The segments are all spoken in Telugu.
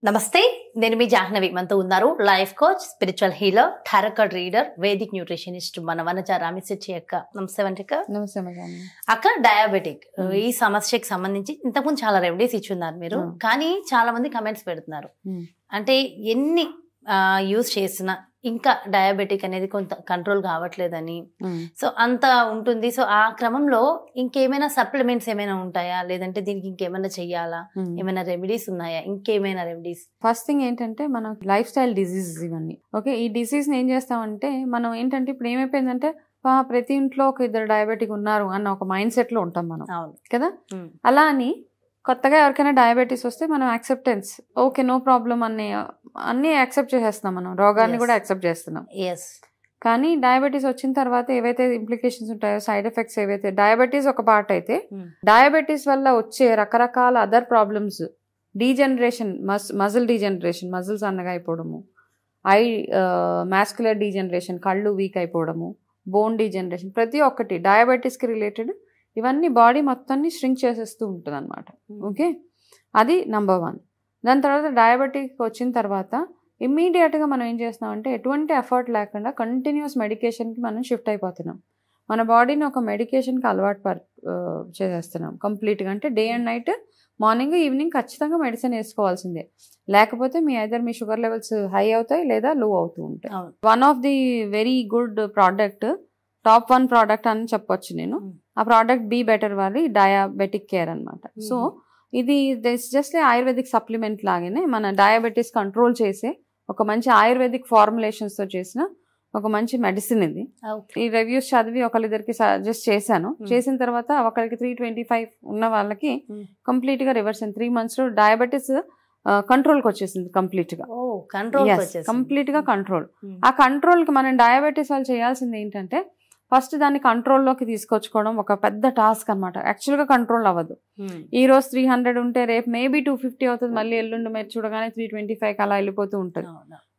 నమస్తే నేను మీ జాహ్నవి మనతో ఉన్నారు life coach spiritual healer tarot card reader Vedic nutritionist మన వనజ రామిశెట్టి అక్క. నమస్తే వంటిక. నమస్తే అక్క, డయాబెటిక్ ఈ సమస్యకి సంబంధించి ఇంతకుముందు చాలా రెమెడీస్ ఇచ్చున్నారు మీరు, కానీ చాలా మంది కమెంట్స్ పెడుతున్నారు అంటే ఎన్ని యూజ్ చేసినా ఇంకా డయాబెటిక్ అనేది కొంత కంట్రోల్ కావట్లేదని, సో అంత ఉంటుంది. సో ఆ క్రమంలో ఇంకేమైనా సప్లిమెంట్స్ ఏమైనా ఉంటాయా, లేదంటే దీనికి ఇంకేమైనా చెయ్యాలా, ఏమైనా రెమెడీస్ ఉన్నాయా, ఇంకేమైనా రెమెడీస్? ఫస్ట్ థింగ్ ఏంటంటే మన లైఫ్ స్టైల్ డిసీజెస్ ఇవన్నీ. ఓకే, ఈ డిసీజ్ ఏం చేస్తామంటే మనం ఏంటంటే ఇప్పుడు ఏమైపోయిందంటే ప్రతి ఇంట్లో ఒక ఇద్దరు డయాబెటిక్ ఉన్నారు అన్న ఒక మైండ్ సెట్ లో ఉంటాం మనం కదా. అలా అని కొత్తగా ఎవరికైనా డయాబెటీస్ వస్తే మనం యాక్సెప్టెన్స్, ఓకే నో ప్రాబ్లం అన్ని యాక్సెప్ట్ చేసేస్తున్నాం, మనం రోగాన్ని కూడా యాక్సెప్ట్ చేస్తున్నాం. కానీ డయాబెటీస్ వచ్చిన తర్వాత ఏవైతే ఇంప్లికేషన్స్ ఉంటాయో, సైడ్ ఎఫెక్ట్స్ ఏవైతే, డయాబెటీస్ ఒక పార్ట్ అయితే డయాబెటీస్ వల్ల వచ్చే రకరకాల other problems, degeneration, muscle degeneration, muscles అన్నగా అయిపోవడము, మాస్కులర్ డీజనరేషన్, కళ్ళు వీక్ అయిపోవడము, బోన్ డీజనరేషన్, ప్రతి ఒక్కటి డయాబెటీస్కి రిలేటెడ్ ఇవన్నీ బాడీ మొత్తాన్ని ష్రింక్ చేసేస్తూ ఉంటుంది అనమాట. ఓకే, అది నంబర్ 1. దాని తర్వాత డయాబెటిక్ వచ్చిన తర్వాత ఇమ్మీడియట్గా మనం ఏం చేస్తున్నామంటే ఎటువంటి ఎఫర్ట్ లేకుండా కంటిన్యూస్ మెడికేషన్కి మనం షిఫ్ట్ అయిపోతున్నాం. మన బాడీని ఒక మెడికేషన్కి అలవాటు చేసేస్తున్నాం కంప్లీట్గా. అంటే day and night, morning evening ఖచ్చితంగా మెడిసిన్ వేసుకోవాల్సిందే, లేకపోతే మీ షుగర్ లెవెల్స్ హై అవుతాయి లేదా లో అవుతూ ఉంటాయి. One of the very good product, top 1 product అని చెప్పొచ్చు నేను. ఆ ప్రోడక్ట్ బీ బెటర్ వారి డయాబెటిక్ కేర్ అనమాట. సో ఇది జస్ట్ ఆయుర్వేదిక్ సప్లిమెంట్ లాగానే మన డయాబెటీస్ కంట్రోల్ చేసే ఒక మంచి ఆయుర్వేదిక్ ఫార్ములేషన్స్తో చేసిన ఒక మంచి మెడిసిన్ ఇది. ఈ రివ్యూస్ చదివి ఒకరిద్దరికి సజెస్ట్ చేశాను. చేసిన తర్వాత ఒకరికి 325 ఉన్న వాళ్ళకి కంప్లీట్గా రివర్స్ అయింది. 3 months డయాబెటీస్ కంట్రోల్కి వచ్చేసింది కంప్లీట్గా. కంప్లీట్గా కంట్రోల్. ఆ కంట్రోల్కి మనం డయాబెటీస్ వాళ్ళు చేయాల్సింది ఏంటంటే ఫస్ట్ దాన్ని కంట్రోల్లోకి తీసుకొచ్చుకోవడం ఒక పెద్ద టాస్క్ అనమాట. యాక్చువల్గా కంట్రోల్ అవ్వదు. ఈ రోజు 300 ఉంటే రేపు మేబీ 250 అవుతుంది, మళ్ళీ ఎల్లుండి మీరు చూడగానే 325 అలా వెళ్ళిపోతూ ఉంటుంది.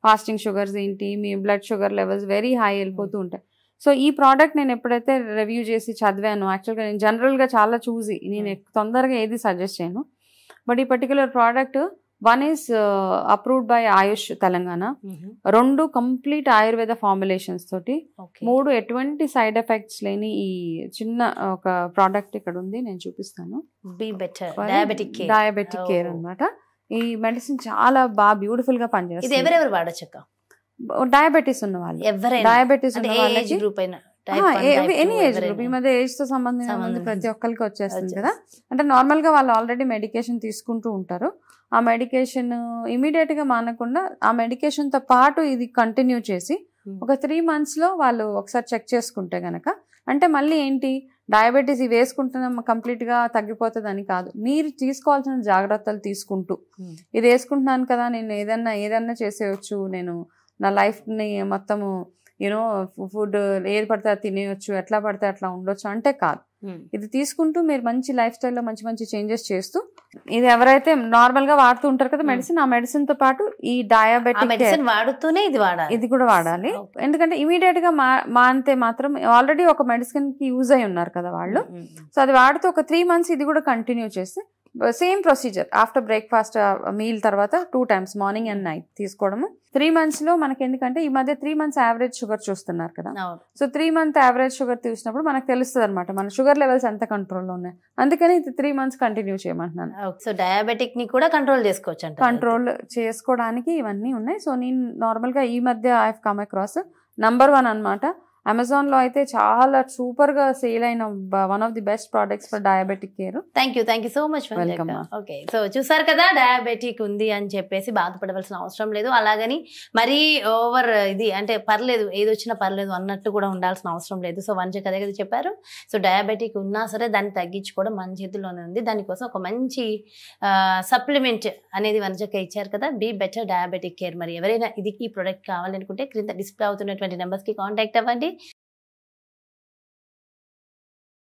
ఫాస్టింగ్ షుగర్స్ ఏంటి, మీ blood sugar levels very high వెళ్ళిపోతూ ఉంటాయి. సో ఈ ప్రోడక్ట్ నేను ఎప్పుడైతే రివ్యూ చేసి చదివాను, యాక్చువల్గా నేను జనరల్గా చాలా చూసి నేను తొందరగా ఏది సజెస్ట్ చేయను, బట్ ఈ particular product 1 is approved by Ayush Telangana, 2 complete Ayurveda formulations తోటి, 3 ఎటువంటి సైడ్ ఎఫెక్ట్స్ లేని ఈ చిన్న ఒక ప్రోడక్ట్ ఇక్కడ ఉంది, నేను చూపిస్తాను. బీ బెటర్ డయాబెటిక్ కేర్ అనమాట. ఈ మెడిసిన్ చాలా బాగా బ్యూటిఫుల్ గా పనిచేస్తుంది. ఎవరెవరు వాడొచ్చక్క? డయాబెటీస్ ఉన్న వాళ్ళు, డయాబెటీస్ ఉన్న వాళ్ళకి, ఎనీ ఏజ్ గ్రూప్. ఈ మధ్య ఏజ్ తో సంబంధించిన ప్రతి ఒక్కరికి వచ్చేస్తుంది కదా. అంటే నార్మల్ గా వాళ్ళు ఆల్రెడీ మెడికేషన్ తీసుకుంటూ ఉంటారు. ఆ మెడికేషన్ ఇమీడియట్ గా మానకుండా ఆ మెడికేషన్ తో పాటు ఇది కంటిన్యూ చేసి ఒక 3 months లో వాళ్ళు ఒకసారి చెక్ చేసుకుంటే గనక, అంటే మళ్ళీ ఏంటి డయాబెటీస్ ఇవి వేసుకుంటున్నాం కంప్లీట్ గా తగ్గిపోతుందని కాదు, మీరు తీసుకోవాల్సిన జాగ్రత్తలు తీసుకుంటూ ఇది వేసుకుంటున్నాను కదా, నేను ఏదన్నా చేసేయచ్చు, నేను నా లైఫ్ ని మొత్తము ఫుడ్ ఏది పడితే అది తినేయచ్చు, ఎట్లా పడితే అట్లా ఉండొచ్చు అంటే కాదు. ఇది తీసుకుంటూ మీరు మంచి లైఫ్ స్టైల్లో మంచి మంచి చేంజెస్ చేస్తూ, ఇది ఎవరైతే నార్మల్ గా వాడుతూ ఉంటారు కదా మెడిసిన్, ఆ మెడిసిన్ తో పాటు ఈ డయాబెటిక్ వాడుతూనే ఇది కూడా వాడాలి. ఎందుకంటే ఇమీడియట్ గా మానితే మాత్రం ఆల్రెడీ ఒక మెడిసిన్ కి యూజ్ అయి ఉన్నారు కదా వాళ్ళు. సో అది వాడుతూ ఒక 3 months ఇది కూడా కంటిన్యూ చేస్తే same procedure after breakfast meal తర్వాత 2 times మార్నింగ్ అండ్ నైట్ తీసుకోవడము. 3 months లో మనకి, ఎందుకంటే ఈ మధ్య 3 months యావరేజ్ షుగర్ చూస్తున్నారు కదా, సో 3 month యావరేజ్ షుగర్ చూసినప్పుడు మనకు తెలుస్తుంది అనమాట మన షుగర్ లెవెల్స్ ఎంత కంట్రోల్లో ఉన్నాయి. అందుకని 3 months కంటిన్యూ చేయమంటున్నాను. సో డయాబెటిక్ ని కూడా కంట్రోల్ చేసుకోవచ్చు, కంట్రోల్ చేసుకోవడానికి ఇవన్నీ ఉన్నాయి. సో నేను నార్మల్ గా ఈ మధ్య I have come across number 1 అనమాట. అమెజాన్ లో అయితే చాలా సూపర్ గా సేల్ అయిన one of the best products for diabetic care. Thank you so much. Okay, so చూసారు కదా, డయాబెటిక్ ఉంది అని చెప్పేసి బాధపడవలసిన అవసరం లేదు, అలాగని మరీ ఓవర్ ఇది అంటే పర్లేదు ఏది వచ్చినా పర్లేదు అన్నట్టు కూడా ఉండాల్సిన అవసరం లేదు. సో వంచ కదే కదా చెప్పారు. సో డయాబెటిక్ ఉన్నా సరే దాన్ని తగ్గించుకోవడం మన చేతుల్లోనే ఉంది. దానికోసం ఒక మంచి సప్లిమెంట్ అనేది వంచక ఇచ్చారు కదా, బీ బెటర్ డయాబెటిక్ కేర్. మరి ఎవరైనా ఈ ప్రోడక్ట్ కావాలనుకుంటే క్రింద డిస్ప్లే అవుతున్నటువంటి నెంబర్స్ కి కాంటాక్ట్ అవ్వండి.